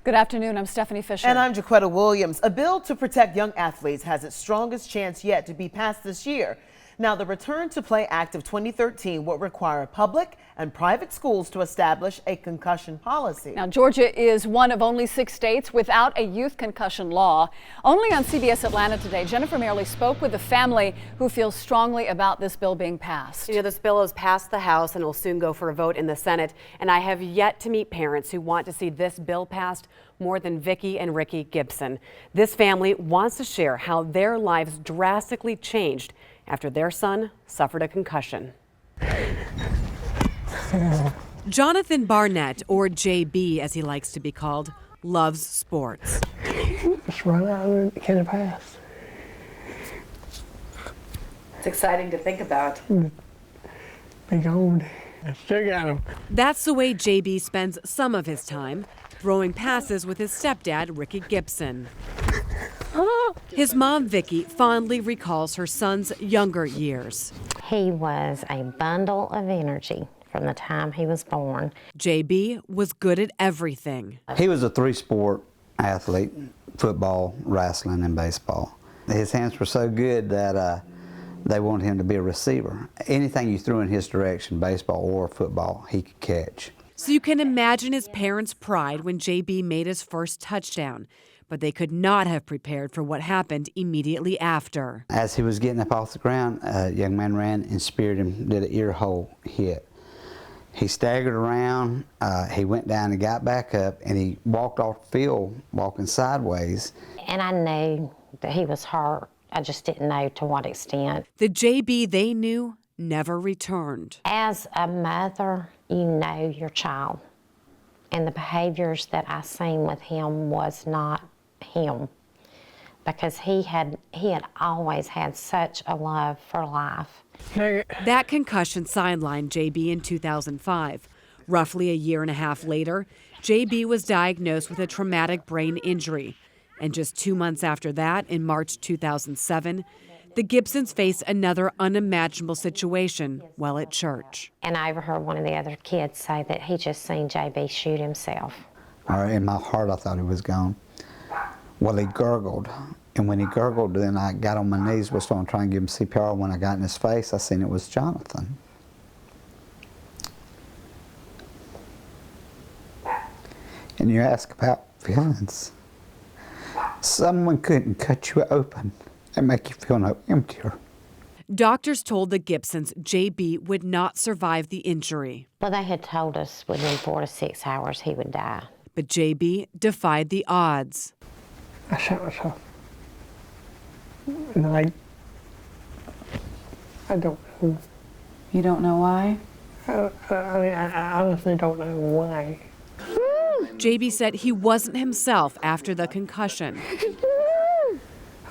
Good afternoon, I'm Stephanie Fisher. And I'm Jaquetta Williams. A bill to protect young athletes has its strongest chance yet to be passed this year. Now, the Return to Play Act of 2013 will require public and private schools to establish a concussion policy. Now, Georgia is one of only 6 states without a youth concussion law. Only on CBS Atlanta today, Jennifer Mayerle spoke with a family who feels strongly about this bill being passed. You know, this bill has passed the House and will soon go for a vote in the Senate. And I have yet to meet parents who want to see this bill passed more than Vicki and Ricky Gibson. This family wants to share how their lives drastically changed after their son suffered a concussion. Jonathan Barnett, or JB as he likes to be called, loves sports. Just run out and get a pass. It's exciting to think about. Be gone. I still got him. That's the way JB spends some of his time, throwing passes with his stepdad, Ricky Gibson. His mom, Vicki, fondly recalls her son's younger years. He was a bundle of energy from the time he was born. JB was good at everything. He was a 3-sport athlete: football, wrestling, and baseball. His hands were so good that they wanted him to be a receiver. Anything you threw in his direction, baseball or football, he could catch. So you can imagine his parents' pride when JB made his first touchdown. But they could not have prepared for what happened immediately after. As he was getting up off the ground, a young man ran and speared him, did an ear hole hit. He staggered around, he went down and got back up, and he walked off the field, walking sideways. And I knew that he was hurt. I just didn't know to what extent. The JB they knew never returned. As a mother, you know your child. And the behaviors that I seen with him was not him, because he had always had such a love for life. That concussion sidelined JB in 2005. Roughly a year and a half later, JB was diagnosed with a traumatic brain injury. And just 2 months after that, in March 2007, the Gibsons faced another unimaginable situation while at church. And I overheard one of the other kids say that he just seen JB shoot himself. In my heart, I thought he was gone. Well, he gurgled, and when he gurgled, then I got on my knees, was trying to give him CPR. When I got in his face, I seen it was Jonathan. And you ask about feelings. Someone couldn't cut you open and make you feel no emptier. Doctors told the Gibsons JB would not survive the injury. Well, they had told us within 4 to 6 hours he would die. But JB defied the odds. I shot myself. And I don't know. You don't know why? I honestly don't know why. JB said he wasn't himself after the concussion. I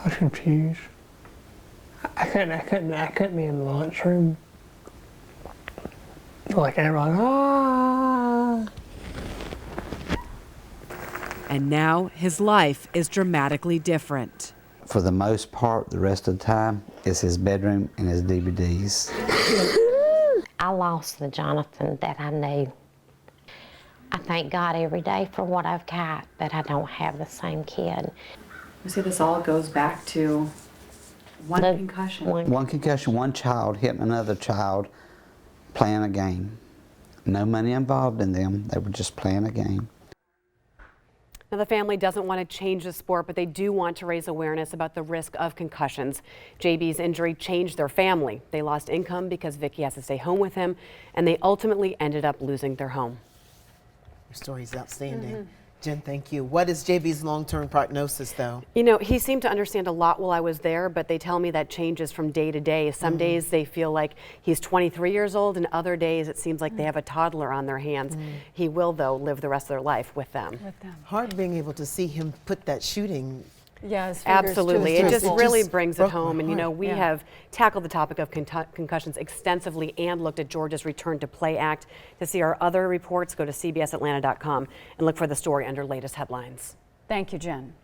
was confused. I couldn't be in the lunchroom. Like everyone, ah. And now his life is dramatically different. For the most part, the rest of the time, is his bedroom and his DVDs. I lost the Jonathan that I knew. I thank God every day for what I've got, but I don't have the same kid. You see, this all goes back to one concussion. One concussion, one child hitting another child playing a game. No money involved in them, they were just playing a game. Now, the family doesn't want to change the sport, but they do want to raise awareness about the risk of concussions. JB's injury changed their family. They lost income because Vicki has to stay home with him, and they ultimately ended up losing their home. Your story's outstanding. Jen, thank you. What is JB's long-term prognosis, though? You know, he seemed to understand a lot while I was there, but they tell me that changes from day to day. Some days they feel like he's 23 years old, and other days it seems like they have a toddler on their hands. He will, though, live the rest of their life with them. Hard being able to see him put that shooting. Yeah, his fingers Absolutely. too. It just really brings it broke my home. And, you know, heart. we have tackled the topic of concussions extensively and looked at Georgia's Return to Play Act. To see our other reports, go to cbsatlanta.com and look for the story under latest headlines. Thank you, Jen.